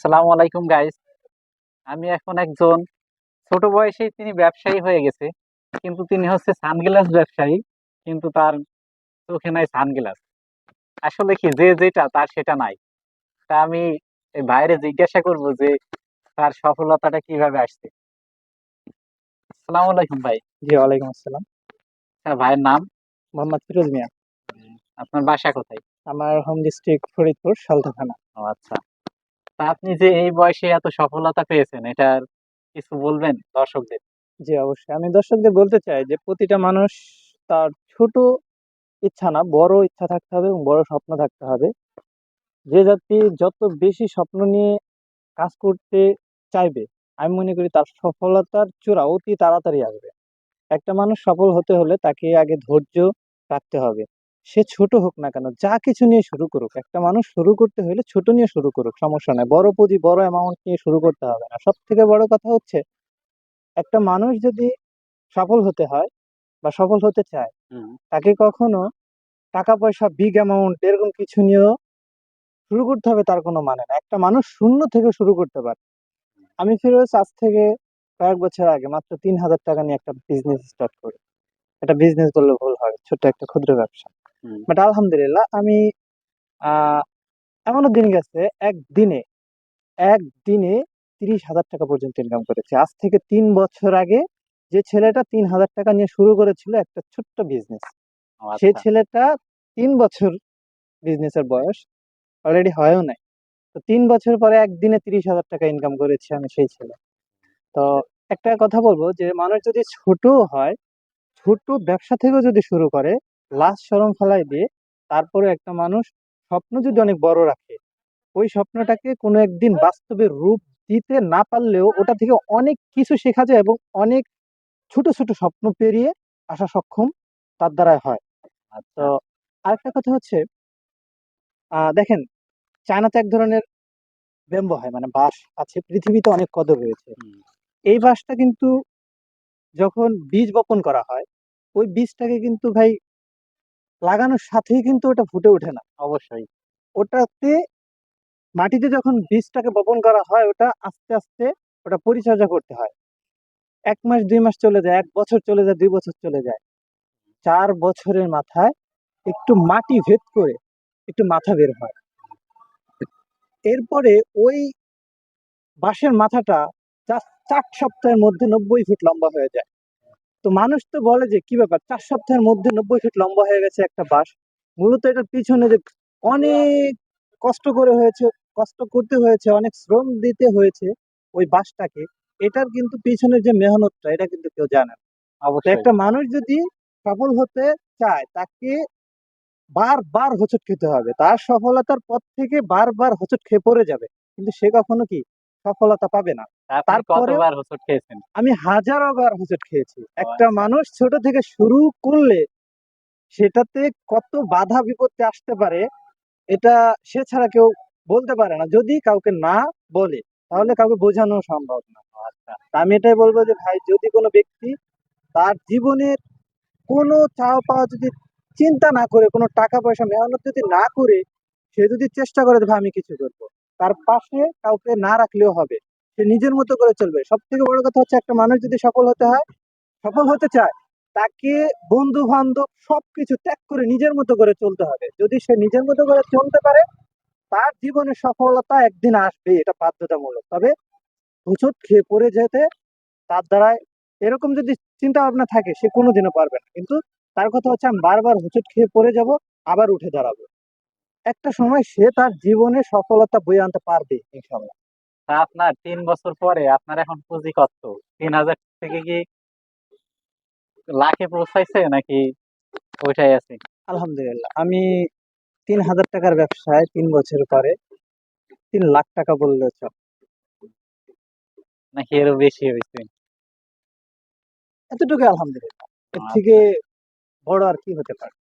আসসালামু আলাইকুম গাইস। আমি এখন একজন ছোট বয়সেই তিনি ব্যবসায়ী হয়ে গেছে, কিন্তু তিনি হচ্ছে সানগ্লাস ব্যবসায়ী। কিন্তু তার চোখে নাই সানগ্লাস। আসলে কি, যে যেটা তার সেটা নাই। তা আমি এই ভাইরে জিজ্ঞাসা করব যে তার সফলতাটা কিভাবে আসছে। আসসালামু আলাইকুম ভাই। জি, ওয়ালাইকুম আসসালাম। হ্যাঁ, ভাইয়ের নাম? মোহাম্মদ ফিরোজ মিয়া। আপনার বাসা কোথায়? আমার হোম ডিস্ট্রিক্ট ফরিদপুর, সালথা থানা। ও আচ্ছা। তা আপনি যে এই বয়সে এত সফলতা পেয়েছেন, এটার কিছু বলবেন দর্শকদের? জি, অবশ্যই আমি দর্শকদের বলতে চাই যে প্রতিটা মানুষ তার ছোট ইচ্ছা না, বড় ইচ্ছা থাকতে হবে এবং বড় স্বপ্ন থাকতে হবে। যে জাতি যত বেশি স্বপ্ন নিয়ে কাজ করতে চাইবে, আমি মনে করি তার সফলতার চূড়া অতি তাড়াতাড়ি আসবে। একটা মানুষ সফল হতে হলে তাকে আগে ধৈর্য রাখতে হবে। সে ছোট হোক না কেন, যা কিছু নিয়ে শুরু করুক, একটা মানুষ শুরু করতে হলে ছোট নিয়ে শুরু করুক, সমস্যা নাই। বড় পুঁজি, বড় অ্যামাউন্ট নিয়ে শুরু করতে হবে না। সব থেকে বড় কথা হচ্ছে, একটা মানুষ যদি সফল হতে হয় বা সফল হতে চায়, হুম। তাকে কখনো টাকা পয়সা, বিগ অ্যামাউন্ট এরকম কিছু নিয়েও শুরু করতে হবে তার কোনো মানে না। একটা মানুষ শূন্য থেকে শুরু করতে পারে। আমি ফিরোজ আজ থেকে কয়েক বছর আগে মাত্র ৩,০০০ টাকা নিয়ে একটা বিজনেস স্টার্ট করি। একটা বিজনেস বললে ভুল হবে, ছোট্ট একটা ক্ষুদ্র ব্যবসা। হুম। বাট আলহামদুলিল্লাহ আমি আহ এমনও দিন গেছে, একদিনে একদিনে ৩০,০০০ টাকা পর্যন্ত ইনকাম করেছে। আজ থেকে ৩ বছর আগে যে ছেলেটা ৩,০০০ টাকা নিয়ে শুরু করেছিল একটা ছোট্ট বিজনেস, ও সেই আচ্ছা। ছেলেটা ৩ বছর বিজনেসের বয়স অলরেডি হয়ও নাই। তো ৩ বছর পরে একদিনে ৩০,০০০ টাকা ইনকাম করেছে আমি সেই ছেলে। তো একটা কথা বলবো যে মানুষ যদি ছোট হয়, ছোট ব্যবসা থেকেও যদি শুরু করে, লাজ শরম ফেলাই দিয়ে, তারপরে একটা মানুষ স্বপ্ন যদি অনেক বড় রাখে, ওই স্বপ্নটাকে কোনো একদিন বাস্তবে রূপ দিতে না পারলেও ওটা থেকে অনেক কিছু শেখা যায় এবং অনেক ছোট ছোট স্বপ্ন পেরিয়ে আসা সক্ষম তার দ্বারাই হয়। তো আচ্ছা। আরেকটা কথা হচ্ছে, দেখেন, চায়নাতে এক ধরনের ব্যাম্বো হয়, মানে বাঁশ আছে, পৃথিবীতে অনেক কদর রয়েছে। হুম। এই বাঁশটা কিন্তু যখন বীজ বপন করা হয়, ওই বীজটাকে কিন্তু ভাই লাগানোর সাথেই কিন্তু ওটা ফুটে ওঠে না। অবশ্যই। ওটাতে মাটিতে যখন বীজটাকে বপন করা হয়, ওটা আস্তে আস্তে ওটা পরিচর্যা করতে হয়। ১ মাস ২ মাস চলে যায়, ১ বছর চলে যায়, ২ বছর চলে যায়, ৪ বছরের মাথায় একটু মাটি ভেদ করে একটু মাথা বের হয়। এরপরে ওই বাঁশের মাথাটা জাস্ট ৪ সপ্তাহের মধ্যে ৯০ ফিট লম্বা হয়ে যায়। তো মানুষ তো বলে যে কি ব্যাপার, ৪ সপ্তাহের মধ্যে ৯০ ফিট লম্বা হয়ে গেছে একটা বাঁশ। মূলত এটার পিছনে যে অনেক কষ্ট করে হয়েছে, কষ্ট করতে হয়েছে, অনেক শ্রম দিতে হয়েছে ওই বাঁশটাকে, এটার কিন্তু পিছনের যে মেহনতটা, এটা কিন্তু কেউ জানে না। তো অবশ্যই। একটা মানুষ যদি সফল হতে চায়, তাকে বারবার হোঁচট খেতে হবে। তার সফলতার পথ থেকে বারবার হোঁচট খেয়ে পড়ে যাবে, কিন্তু সে কখনো কি সফলতা পাবে না। আপনি তারপরেও কতবার হোঁচট খেয়েছেন? আমি হাজারো বার হোঁচট খেয়েছি। ও একটা আচ্ছা। মানুষ ছোট থেকে শুরু করলে সেটাতে কত বাধা বিপত্তি আসতে পারে, এটা সে ছাড়া কেউ বলতে পারে না। যদি কাউকে না বলে, তাহলে কাউকে বোঝানো সম্ভব না। ও আচ্ছা। তা আমি এটাই বলবো যে ভাই, যদি কোনো ব্যক্তি তার জীবনের কোনো চাওয়া পাওয়া যদি চিন্তা না করে, কোনো টাকা পয়সা মেহনত যদি না করে, সে যদি চেষ্টা করে যে ভাই আমি কিছু করবো, তার পাশে কাউকে না রাখলেও হবে। সে নিজের মতো করে চলবে। সব থেকে বড় কথা হচ্ছে, একটা মানুষ যদি সফল হতে হয়, সফল হতে চায়, তাকে বন্ধু বান্ধব সবকিছু ত্যাগ করে নিজের মতো করে চলতে হবে। যদি সে নিজের মতো করে চলতে পারে, তার জীবনে সফলতা একদিন আসবে, এটা বাধ্যতামূলক। তবে হোঁচট খেয়ে পড়ে যেতে তার দ্বারা, এরকম যদি চিন্তা ভাবনা থাকে, সে কোনোদিনও পারবে না। কিন্তু তার কথা হচ্ছে, আমি বারবার হোঁচট খেয়ে পড়ে যাব, আবার উঠে দাঁড়াবো। একটা সময় সে তার জীবনে সফলতা বয়ে আনতে পারবে ইনশাল্লাহ। তা আপনার 3 বছর পরে আপনার এখন পুঁজি কত? 3,000 থেকে কি লাখে পৌঁছাইছে নাকি ওইটাই আছে? আলহামদুলিল্লাহ, আমি ৩,০০০ টাকার ব্যবসায় ৩ বছর পরে ৩ লাখ টাকা বললে চলে। নাকি এরও বেশি হয়েছে? এতটুকু আলহামদুলিল্লাহ। এর থেকে আচ্ছা। বড় আর কি হতে পারে?